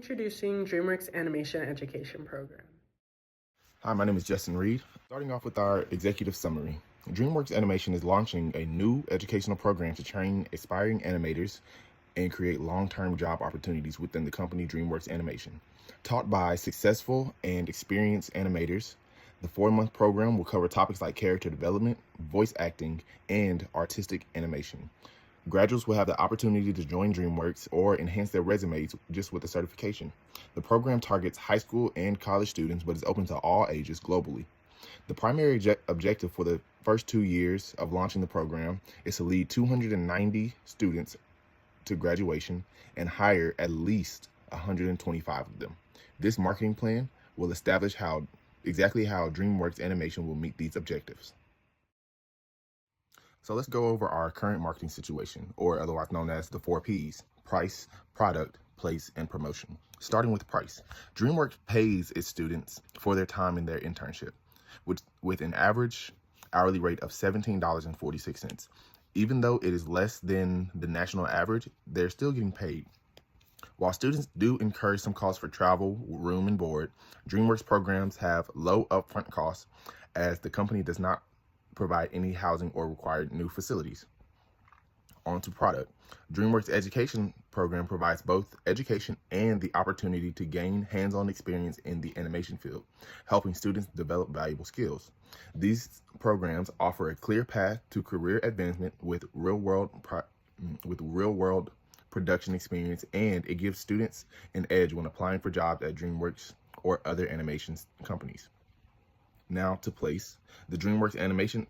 Introducing Dreamworks Animation Education Program. Hi, my name is Justin Reed. Starting off with our executive summary. Dreamworks Animation is launching a new educational program to train aspiring animators and create long-term job opportunities within the company Dreamworks Animation. Taught by successful and experienced animators, the 4-month program will cover topics like character development, voice acting, and artistic animation. Graduates will have the opportunity to join Dreamworks or enhance their resumes just with a certification. The program targets high school and college students, but is open to all ages globally. The primary objective for the first 2 years of launching the program is to lead 290 students to graduation and hire at least 125 of them. This marketing plan will establish exactly how DreamWorks Animation will meet these objectives. So let's go over our current marketing situation, or otherwise known as the 4 Ps: price, product, place, and promotion. Starting with price. DreamWorks pays its students for their time in their internship, with an average hourly rate of $17.46. Even though it is less than the national average, they're still getting paid. While students do incur some costs for travel, room, and board, DreamWorks programs have low upfront costs as the company does not provide any housing or require new facilities. On to product. DreamWorks Education Program provides both education and the opportunity to gain hands-on experience in the animation field, helping students develop valuable skills. These programs offer a clear path to career advancement with real-world production experience, and it gives students an edge when applying for jobs at DreamWorks or other animation companies. Now to place. The DreamWorks Animation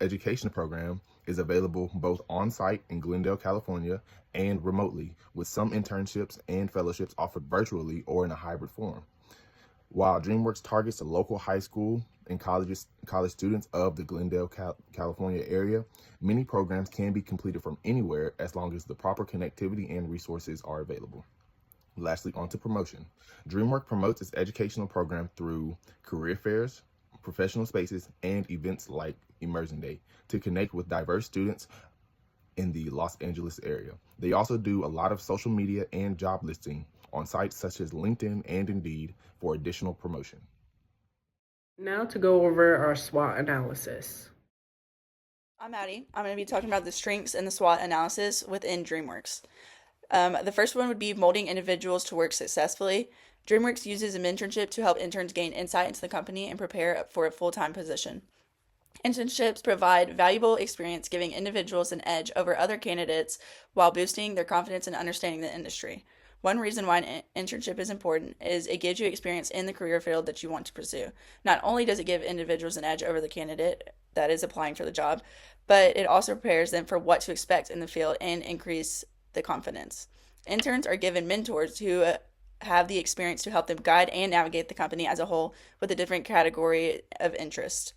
Education Program is available both on-site in Glendale, California, and remotely, with some internships and fellowships offered virtually or in a hybrid form. While DreamWorks targets the local high school and college students of the Glendale, California area, many programs can be completed from anywhere as long as the proper connectivity and resources are available. Lastly, on to promotion. DreamWorks promotes its educational program through career fairs, professional spaces, and events like Immersion Day to connect with diverse students in the Los Angeles area. They also do a lot of social media and job listing on sites such as LinkedIn and Indeed for additional promotion. Now to go over our SWOT analysis. I'm Addie. I'm going to be talking about the strengths and the SWOT analysis within DreamWorks. The first one would be molding individuals to work successfully. DreamWorks uses a mentorship to help interns gain insight into the company and prepare for a full-time position. Internships provide valuable experience, giving individuals an edge over other candidates while boosting their confidence in understanding the industry. One reason why an internship is important is it gives you experience in the career field that you want to pursue. Not only does it give individuals an edge over the candidate that is applying for the job, but it also prepares them for what to expect in the field and increase the confidence. Interns are given mentors who have the experience to help them guide and navigate the company as a whole with a different category of interest.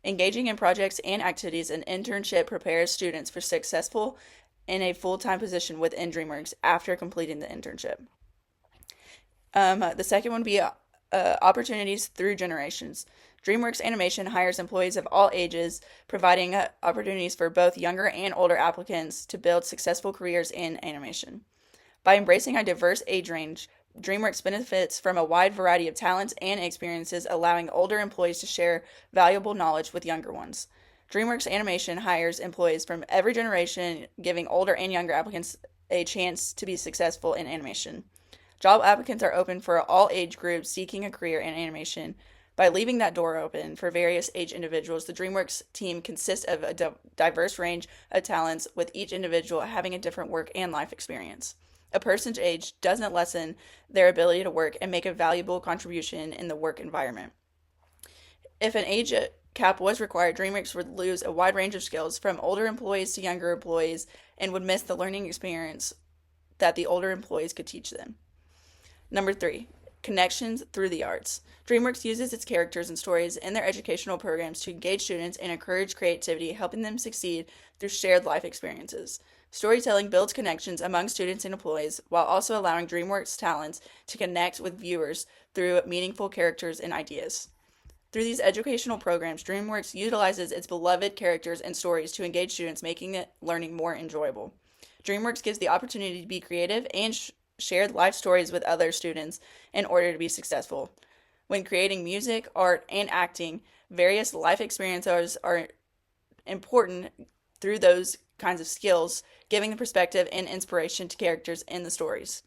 Engaging in projects and activities, an internship prepares students for successful in a full-time position within DreamWorks after completing the internship. The second one would be opportunities through generations. DreamWorks Animation hires employees of all ages, providing opportunities for both younger and older applicants to build successful careers in animation. By embracing a diverse age range, DreamWorks benefits from a wide variety of talents and experiences, allowing older employees to share valuable knowledge with younger ones. DreamWorks Animation hires employees from every generation, giving older and younger applicants a chance to be successful in animation. Job applicants are open for all age groups seeking a career in animation. By leaving that door open for various age individuals, the DreamWorks team consists of a diverse range of talents, with each individual having a different work and life experience. A person's age doesn't lessen their ability to work and make a valuable contribution in the work environment. If an age cap was required, DreamWorks would lose a wide range of skills from older employees to younger employees and would miss the learning experience that the older employees could teach them. Number 3, connections through the arts. DreamWorks uses its characters and stories in their educational programs to engage students and encourage creativity, helping them succeed through shared life experiences. Storytelling builds connections among students and employees while also allowing DreamWorks talents to connect with viewers through meaningful characters and ideas. Through these educational programs, DreamWorks utilizes its beloved characters and stories to engage students, making learning more enjoyable. DreamWorks gives the opportunity to be creative and shared life stories with other students in order to be successful. When creating music, art, and acting, various life experiences are important through those kinds of skills, giving the perspective and inspiration to characters in the stories.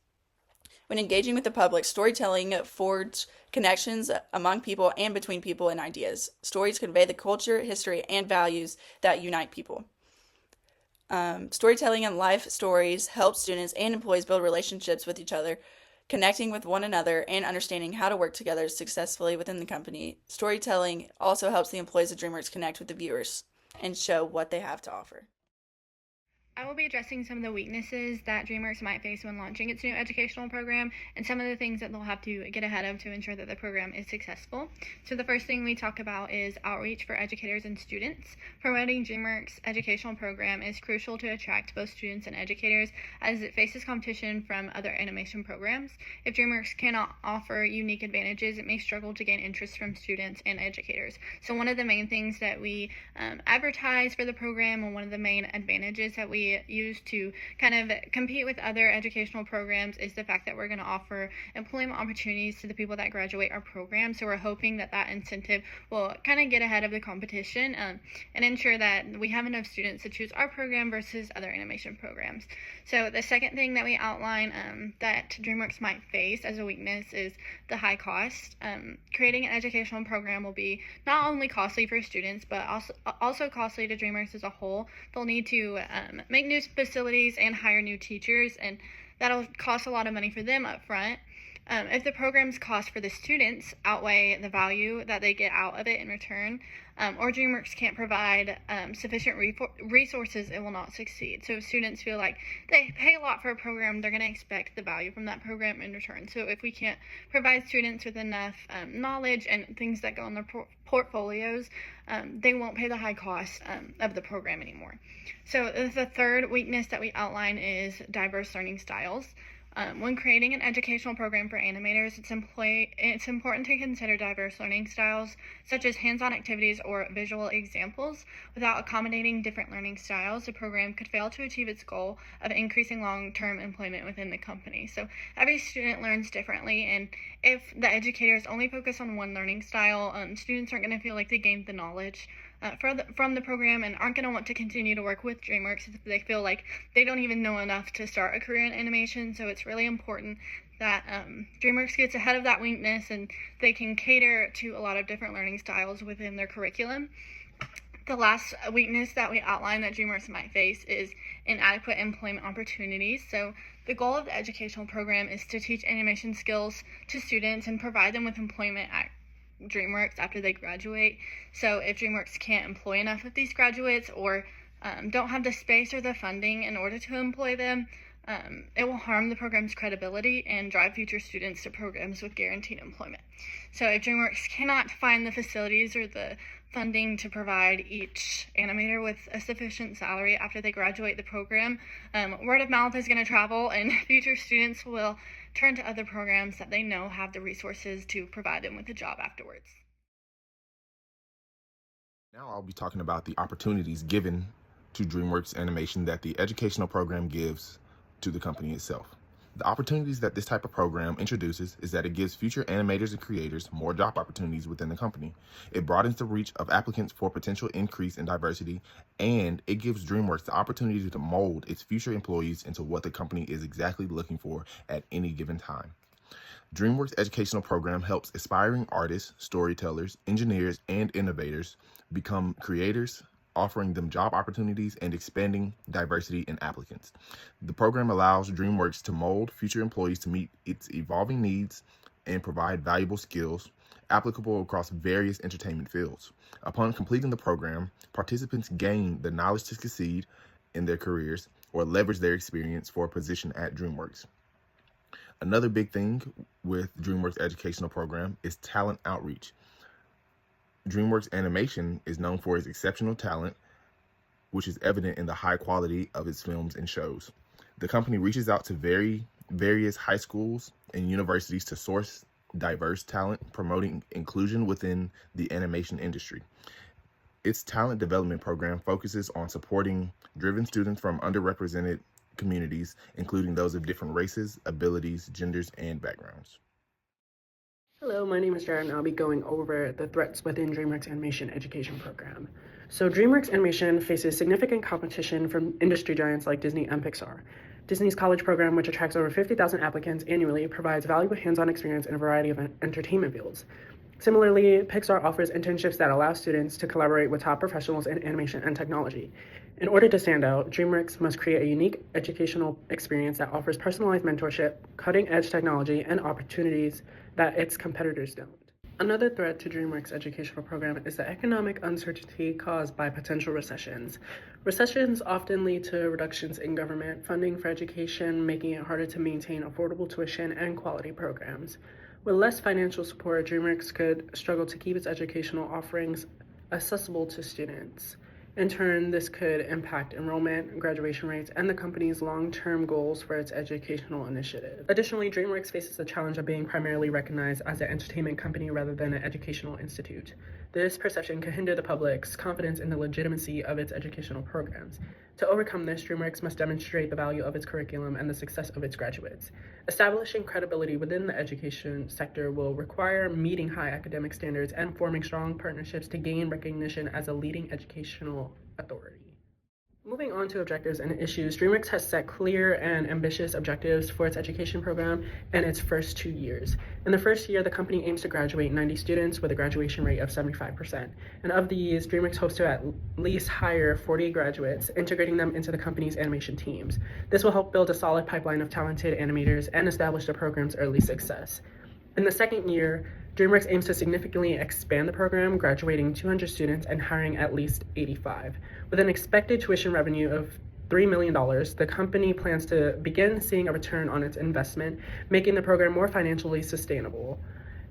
When engaging with the public, storytelling forges connections among people and between people and ideas. Stories convey the culture, history, and values that unite people. Storytelling and life stories help students and employees build relationships with each other, connecting with one another, and understanding how to work together successfully within the company. Storytelling also helps the employees of DreamWorks connect with the viewers and show what they have to offer. I will be addressing some of the weaknesses that DreamWorks might face when launching its new educational program and some of the things that they'll have to get ahead of to ensure that the program is successful. So the first thing we talk about is outreach for educators and students. Promoting DreamWorks' educational program is crucial to attract both students and educators as it faces competition from other animation programs. If DreamWorks cannot offer unique advantages, it may struggle to gain interest from students and educators. So one of the main things that we advertise for the program, and one of the main advantages that we use to kind of compete with other educational programs, is the fact that we're going to offer employment opportunities to the people that graduate our program. So we're hoping that that incentive will kind of get ahead of the competition and ensure that we have enough students to choose our program versus other animation programs. So the second thing that we outline that DreamWorks might face as a weakness is the high cost. Creating an educational program will be not only costly for students, but also costly to DreamWorks as a whole. They'll need to make new facilities and hire new teachers, and that'll cost a lot of money for them up front. If the program's cost for the students outweigh the value that they get out of it in return, or DreamWorks can't provide sufficient resources, it will not succeed. So if students feel like they pay a lot for a program, they're going to expect the value from that program in return. So if we can't provide students with enough knowledge and things that go on their portfolios, they won't pay the high cost of the program anymore. So the third weakness that we outline is diverse learning styles. When creating an educational program for animators, it's important to consider diverse learning styles, such as hands-on activities or visual examples. Without accommodating different learning styles, the program could fail to achieve its goal of increasing long-term employment within the company. So every student learns differently, and if the educators only focus on one learning style, students aren't going to feel like they gained the knowledge from the program and aren't going to want to continue to work with DreamWorks if they feel like they don't even know enough to start a career in animation. So it's really important that DreamWorks gets ahead of that weakness and they can cater to a lot of different learning styles within their curriculum. The last weakness that we outline that DreamWorks might face is inadequate employment opportunities. So the goal of the educational program is to teach animation skills to students and provide them with employment at DreamWorks after they graduate. So if DreamWorks can't employ enough of these graduates, or don't have the space or the funding in order to employ them, it will harm the program's credibility and drive future students to programs with guaranteed employment. So if DreamWorks cannot find the facilities or the funding to provide each animator with a sufficient salary after they graduate the program, word of mouth is going to travel, and future students will turn to other programs that they know have the resources to provide them with a job afterwards. Now I'll be talking about the opportunities given to DreamWorks Animation that the educational program gives to the company itself. The opportunities that this type of program introduces is that it gives future animators and creators more job opportunities within the company. It broadens the reach of applicants for potential increase in diversity, and it gives DreamWorks the opportunity to mold its future employees into what the company is exactly looking for at any given time. DreamWorks educational program helps aspiring artists, storytellers, engineers, and innovators become creators, offering them job opportunities and expanding diversity in applicants. The program allows DreamWorks to mold future employees to meet its evolving needs and provide valuable skills applicable across various entertainment fields. Upon completing the program, participants gain the knowledge to succeed in their careers or leverage their experience for a position at DreamWorks. Another big thing with DreamWorks educational program is talent outreach. DreamWorks Animation is known for its exceptional talent, which is evident in the high quality of its films and shows. The company reaches out to various high schools and universities to source diverse talent, promoting inclusion within the animation industry. Its talent development program focuses on supporting driven students from underrepresented communities, including those of different races, abilities, genders, and backgrounds. Hello, my name is Jared, and I'll be going over the threats within DreamWorks Animation Education Program. So DreamWorks Animation faces significant competition from industry giants like Disney and Pixar. Disney's college program, which attracts over 50,000 applicants annually, provides valuable hands-on experience in a variety of entertainment fields. Similarly, Pixar offers internships that allow students to collaborate with top professionals in animation and technology. In order to stand out, DreamWorks must create a unique educational experience that offers personalized mentorship, cutting-edge technology, and opportunities that its competitors don't. Another threat to DreamWorks' educational program is the economic uncertainty caused by potential recessions. Recessions often lead to reductions in government funding for education, making it harder to maintain affordable tuition and quality programs. With less financial support, DreamWorks could struggle to keep its educational offerings accessible to students. In turn, this could impact enrollment, graduation rates, and the company's long-term goals for its educational initiative. Additionally, DreamWorks faces the challenge of being primarily recognized as an entertainment company rather than an educational institute. This perception can hinder the public's confidence in the legitimacy of its educational programs. To overcome this, DreamWorks must demonstrate the value of its curriculum and the success of its graduates. Establishing credibility within the education sector will require meeting high academic standards and forming strong partnerships to gain recognition as a leading educational authority. Moving on to objectives and issues, DreamWorks has set clear and ambitious objectives for its education program in its first 2 years. In the first year, the company aims to graduate 90 students with a graduation rate of 75%. And of these, DreamWorks hopes to at least hire 40 graduates, integrating them into the company's animation teams. This will help build a solid pipeline of talented animators and establish the program's early success. In the second year, DreamWorks aims to significantly expand the program, graduating 200 students and hiring at least 85. With an expected tuition revenue of $3 million, the company plans to begin seeing a return on its investment, making the program more financially sustainable.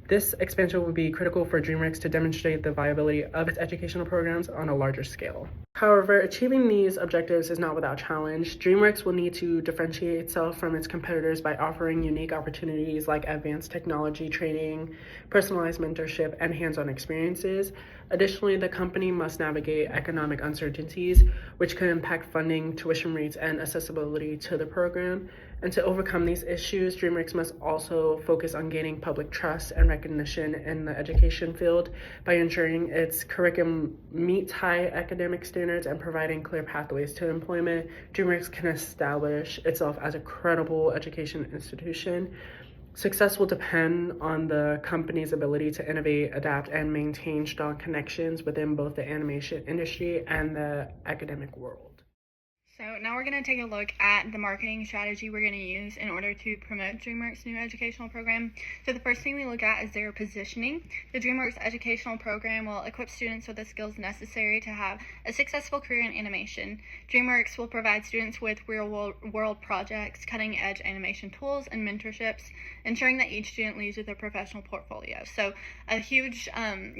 This expansion will be critical for DreamWorks to demonstrate the viability of its educational programs on a larger scale. However, achieving these objectives is not without challenge. DreamWorks will need to differentiate itself from its competitors by offering unique opportunities like advanced technology training, personalized mentorship, and hands-on experiences. Additionally, the company must navigate economic uncertainties, which could impact funding, tuition rates, and accessibility to the program. And to overcome these issues, DreamWorks must also focus on gaining public trust and recognition in the education field by ensuring its curriculum meets high academic standards and providing clear pathways to employment. DreamWorks can establish itself as a credible education institution. Success will depend on the company's ability to innovate, adapt, and maintain strong connections within both the animation industry and the academic world. So now we're going to take a look at the marketing strategy we're going to use in order to promote DreamWorks' new educational program. So the first thing we look at is their positioning. The DreamWorks educational program will equip students with the skills necessary to have a successful career in animation. DreamWorks will provide students with real-world projects, cutting-edge animation tools, and mentorships, ensuring that each student leaves with a professional portfolio. So a huge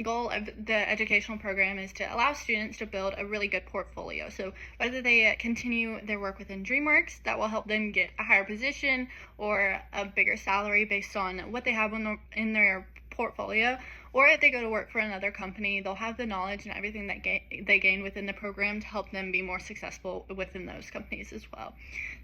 goal of the educational program is to allow students to build a really good portfolio. So whether they continue their work within DreamWorks, that will help them get a higher position or a bigger salary based on what they have in their portfolio, or if they go to work for another company, they'll have the knowledge and everything that they gain within the program to help them be more successful within those companies as well.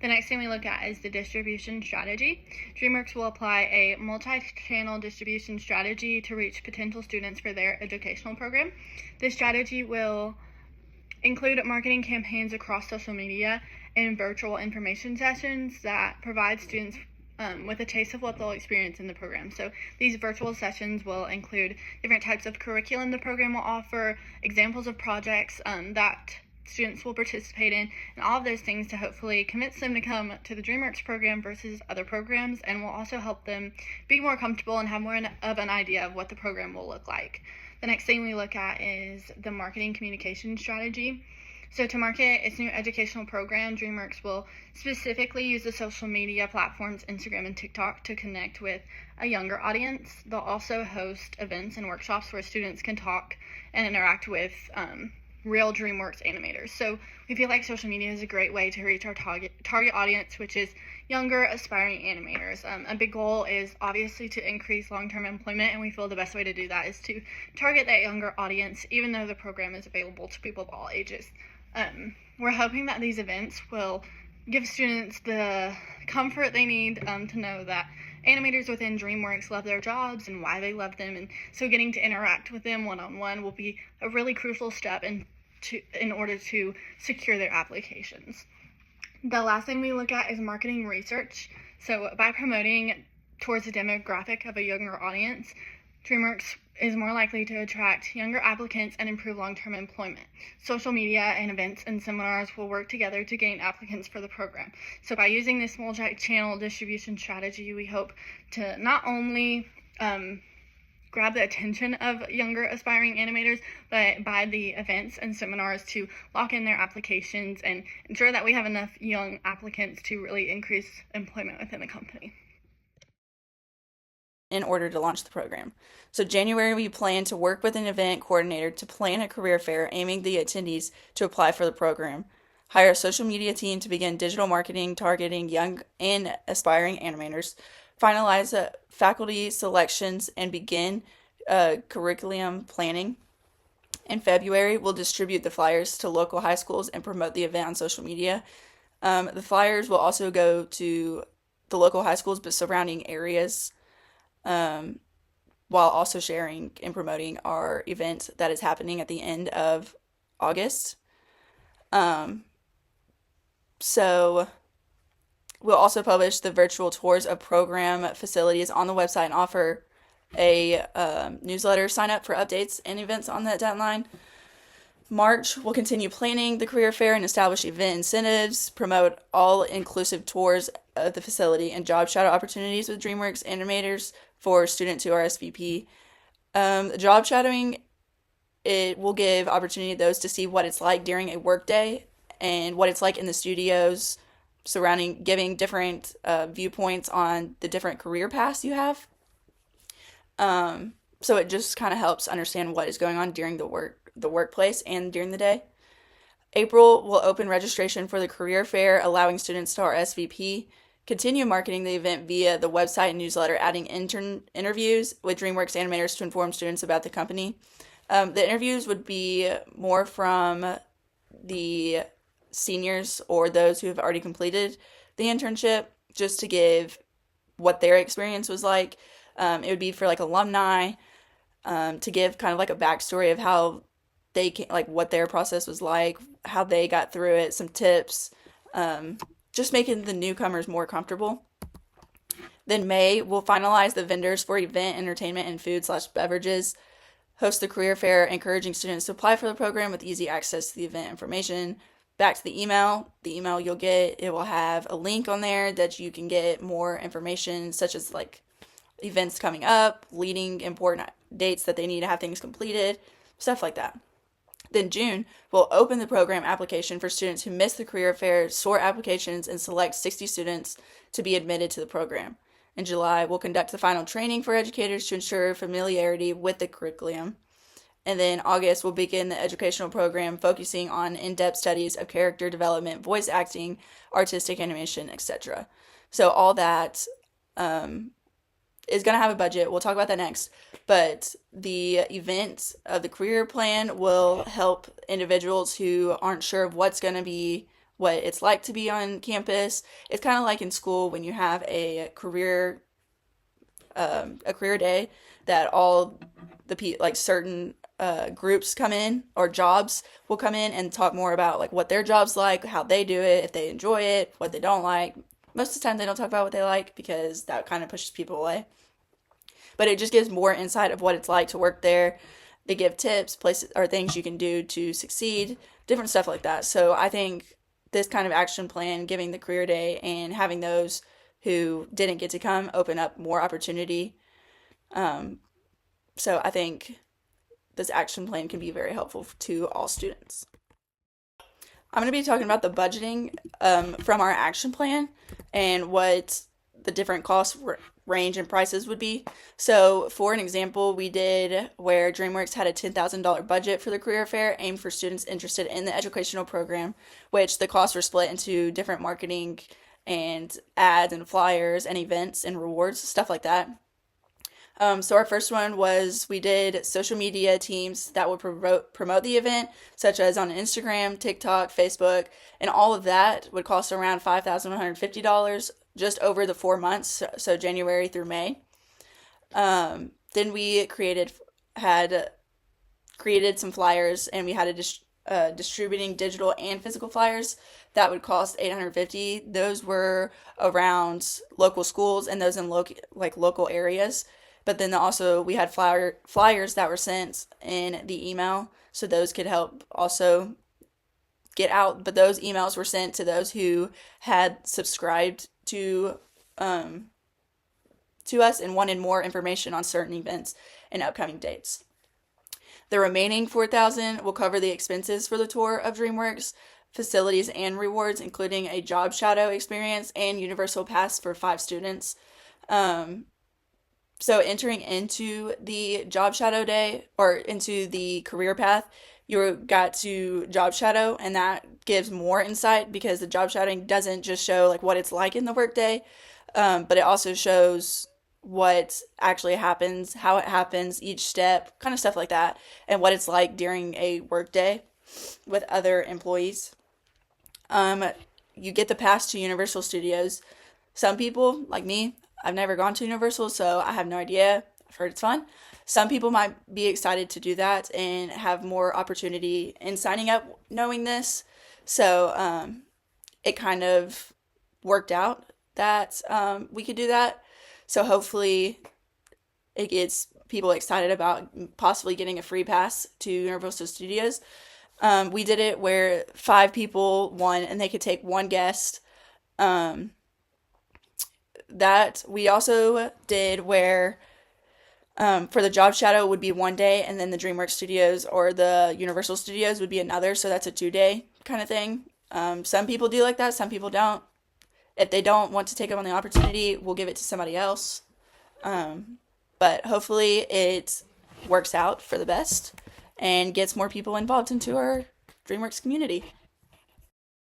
The next thing we look at is the distribution strategy. DreamWorks will apply a multi-channel distribution strategy to reach potential students for their educational program. This strategy will include marketing campaigns across social media and virtual information sessions that provide students with a taste of what they'll experience in the program. So these virtual sessions will include different types of curriculum the program will offer, examples of projects that students will participate in, and all of those things to hopefully convince them to come to the DreamWorks program versus other programs, and will also help them be more comfortable and have more of an idea of what the program will look like. The next thing we look at is the marketing communication strategy. So to market its new educational program, DreamWorks will specifically use the social media platforms Instagram and TikTok to connect with a younger audience. They'll also host events and workshops where students can talk and interact with real DreamWorks animators. So we feel like social media is a great way to reach our target audience, which is younger aspiring animators. A big goal is obviously to increase long-term employment, and we feel the best way to do that is to target that younger audience, even though the program is available to people of all ages. We're hoping that these events will give students the comfort they need to know that animators within Dreamworks love their jobs and why they love them, and so getting to interact with them one-on-one will be a really crucial step in order to secure their applications. The last thing we look at is marketing research. So by promoting towards the demographic of a younger audience, Dreamworks is more likely to attract younger applicants and improve long-term employment. Social media and events and seminars will work together to gain applicants for the program. So by using this multi-channel distribution strategy, we hope to not only grab the attention of younger aspiring animators, but by the events and seminars to lock in their applications and ensure that we have enough young applicants to really increase employment within the company. In order to launch the program. So January, we plan to work with an event coordinator to plan a career fair aiming the attendees to apply for the program. Hire a social media team to begin digital marketing targeting young and aspiring animators. Finalize faculty selections and begin curriculum planning. In February, we'll distribute the flyers to local high schools and promote the event on social media. The flyers will also go to the local high schools but surrounding areas, while also sharing and promoting our event that is happening at the end of August. So we'll also publish the virtual tours of program facilities on the website and offer a newsletter sign up for updates and events on that deadline. March, we'll continue planning the career fair and establish event incentives, promote all-inclusive tours of the facility, and job shadow opportunities with Dreamworks animators for students who RSVP. Job shadowing, it will give opportunity to those to see what it's like during a workday and what it's like in the studios surrounding, giving different viewpoints on the different career paths you have. So it just kind of helps understand what is going on during the workplace and during the day. April will open registration for the career fair, allowing students to RSVP. Continue marketing the event via the website and newsletter, adding interviews with Dreamworks animators to inform students about the company. The interviews would be more from the seniors or those who have already completed the internship, just to give what their experience was like. It would be for like alumni, to give kind of like a backstory of how they came, like what their process was like, how they got through it, some tips, just making the newcomers more comfortable. Then May, we'll finalize the vendors for event, entertainment, and food/beverages, host the career fair, encouraging students to apply for the program with easy access to the event information. Back to the email you'll get, it will have a link on there that you can get more information, such as like events coming up, leading important dates that they need to have things completed, stuff like that. Then June, we'll open the program application for students who missed the career fair, sort applications, and select 60 students to be admitted to the program. In July, we'll conduct the final training for educators to ensure familiarity with the curriculum. And then August, we'll begin the educational program focusing on in-depth studies of character development, voice acting, artistic animation, etc. So all that is going to have a budget. We'll talk about that next. But the event of the career plan will help individuals who aren't sure of what it's like to be on campus. It's kind of like in school when you have a career day that all the like certain groups come in, or jobs will come in and talk more about like what their job's like, how they do it, if they enjoy it, what they don't like. Most of the time they don't talk about what they like because that kind of pushes people away. But it just gives more insight of what it's like to work there. They give tips, places, or things you can do to succeed, different stuff like that. So I think this kind of action plan, giving the career day and having those who didn't get to come open up more opportunity. So I think this action plan can be very helpful to all students. I'm going to be talking about the budgeting from our action plan and what the different cost range and prices would be. So for an example, we did where Dreamworks had a $10,000 budget for the career fair aimed for students interested in the educational program, which the costs were split into different marketing and ads and flyers and events and rewards, stuff like that. So our first one was we did social media teams that would promote the event, such as on Instagram, TikTok, Facebook, and all of that would cost around $5,150 just over the 4 months, so January through May. Then we had created some flyers, and we had distributing digital and physical flyers that would cost $850. Those were around local schools and those in local areas. But then also we had flyers that were sent in the email, so those could help also get out. But those emails were sent to those who had subscribed to us and wanted more information on certain events and upcoming dates. The remaining $4,000 will cover the expenses for the tour of Dreamworks, facilities and rewards, including a job shadow experience and universal pass for 5 students. So entering into the job shadow day or into the career path, you got to job shadow, and that gives more insight because the job shadowing doesn't just show like what it's like in the workday, but it also shows what actually happens, how it happens, each step, kind of stuff like that, and what it's like during a workday with other employees. You get the pass to Universal Studios. Some people, like me, I've never gone to Universal, so I have no idea. I've heard it's fun. Some people might be excited to do that and have more opportunity in signing up knowing this. So it kind of worked out that we could do that. So hopefully it gets people excited about possibly getting a free pass to Universal Studios. We did it where 5 people won and they could take one guest. That we also did where for the job shadow would be one day, and then the DreamWorks Studios or the Universal Studios would be another, so that's a 2-day kind of thing. Some people do like that, some people don't. If they don't want to take up on the opportunity, we'll give it to somebody else. But hopefully it works out for the best and gets more people involved into our DreamWorks community.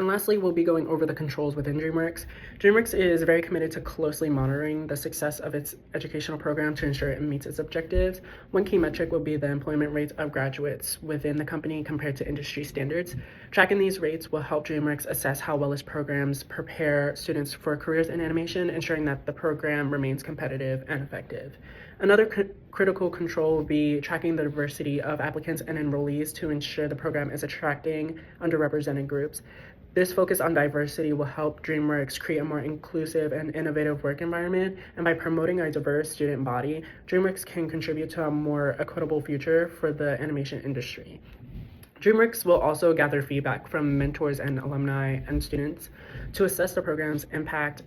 And lastly, we'll be going over the controls within Dreamworks. Dreamworks is very committed to closely monitoring the success of its educational program to ensure it meets its objectives. One key metric will be the employment rates of graduates within the company compared to industry standards. Tracking these rates will help Dreamworks assess how well its programs prepare students for careers in animation, ensuring that the program remains competitive and effective. Another critical control will be tracking the diversity of applicants and enrollees to ensure the program is attracting underrepresented groups. This focus on diversity will help Dreamworks create a more inclusive and innovative work environment, and by promoting a diverse student body, Dreamworks can contribute to a more equitable future for the animation industry. Dreamworks will also gather feedback from mentors and alumni and students to assess the program's impact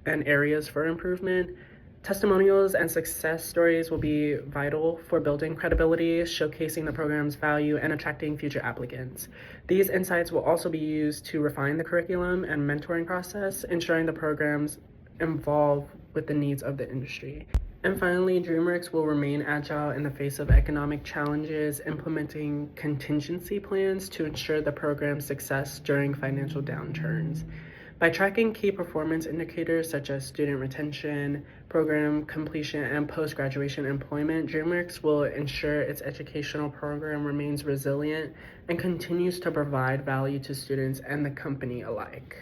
and areas for improvement. Testimonials and success stories will be vital for building credibility, showcasing the program's value, and attracting future applicants. These insights will also be used to refine the curriculum and mentoring process, ensuring the programs evolve with the needs of the industry. And finally, Dreamworks will remain agile in the face of economic challenges, implementing contingency plans to ensure the program's success during financial downturns. By tracking key performance indicators such as student retention, program completion, and post-graduation employment, Dreamworks will ensure its educational program remains resilient and continues to provide value to students and the company alike.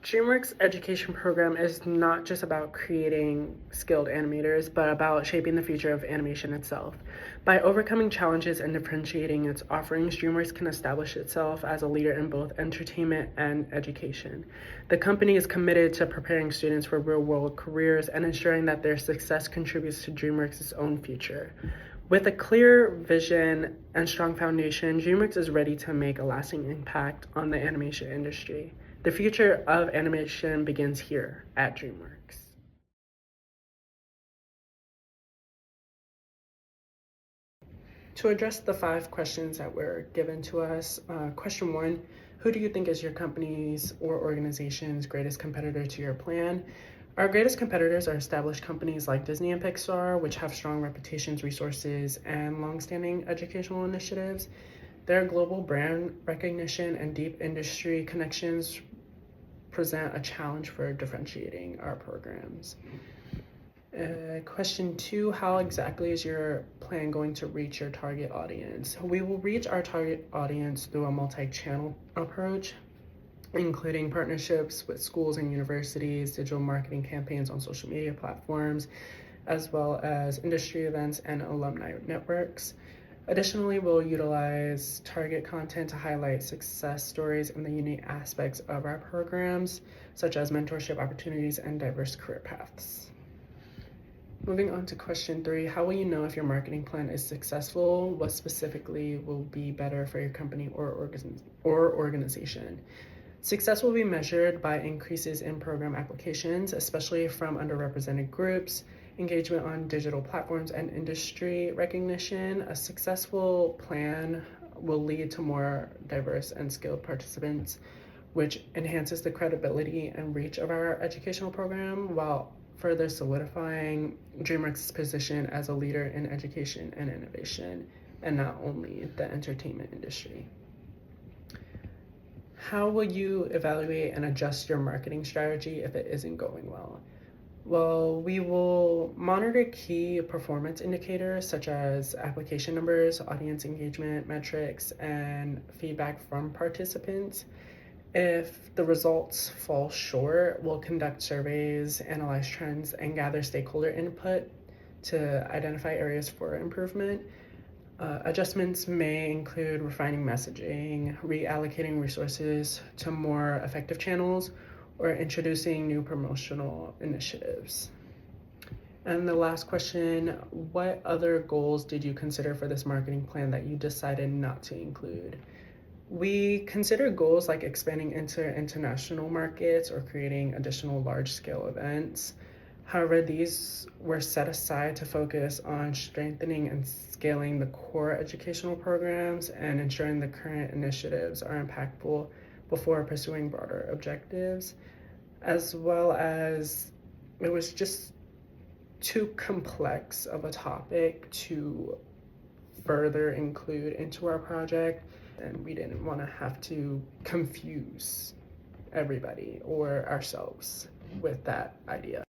Dreamworks' education program is not just about creating skilled animators, but about shaping the future of animation itself. By overcoming challenges and differentiating its offerings, Dreamworks can establish itself as a leader in both entertainment and education. The company is committed to preparing students for real-world careers and ensuring that their success contributes to Dreamworks' own future. With a clear vision and strong foundation, Dreamworks is ready to make a lasting impact on the animation industry. The future of animation begins here at Dreamworks. To address the 5 questions that were given to us, question 1, who do you think is your company's or organization's greatest competitor to your plan? Our greatest competitors are established companies like Disney and Pixar, which have strong reputations, resources, and long-standing educational initiatives. Their global brand recognition and deep industry connections present a challenge for differentiating our programs. Question 2, how exactly is your plan going to reach your target audience? We will reach our target audience through a multi-channel approach, including partnerships with schools and universities, digital marketing campaigns on social media platforms, as well as industry events and alumni networks. Additionally, we'll utilize target content to highlight success stories and the unique aspects of our programs, such as mentorship opportunities and diverse career paths. Moving on to question 3, how will you know if your marketing plan is successful? What specifically will be better for your company or organization? Success will be measured by increases in program applications, especially from underrepresented groups, engagement on digital platforms, and industry recognition. A successful plan will lead to more diverse and skilled participants, which enhances the credibility and reach of our educational program while further solidifying Dreamworks' position as a leader in education and innovation, and not only the entertainment industry. How will you evaluate and adjust your marketing strategy if it isn't going well? Well, we will monitor key performance indicators such as application numbers, audience engagement metrics, and feedback from participants. If the results fall short, we'll conduct surveys, analyze trends, and gather stakeholder input to identify areas for improvement. Adjustments may include refining messaging, reallocating resources to more effective channels, or introducing new promotional initiatives. And the last question, what other goals did you consider for this marketing plan that you decided not to include? We consider goals like expanding into international markets or creating additional large-scale events. However, these were set aside to focus on strengthening and scaling the core educational programs and ensuring the current initiatives are impactful before pursuing broader objectives, as well as it was just too complex of a topic to further include into our project, and we didn't want to have to confuse everybody or ourselves with that idea.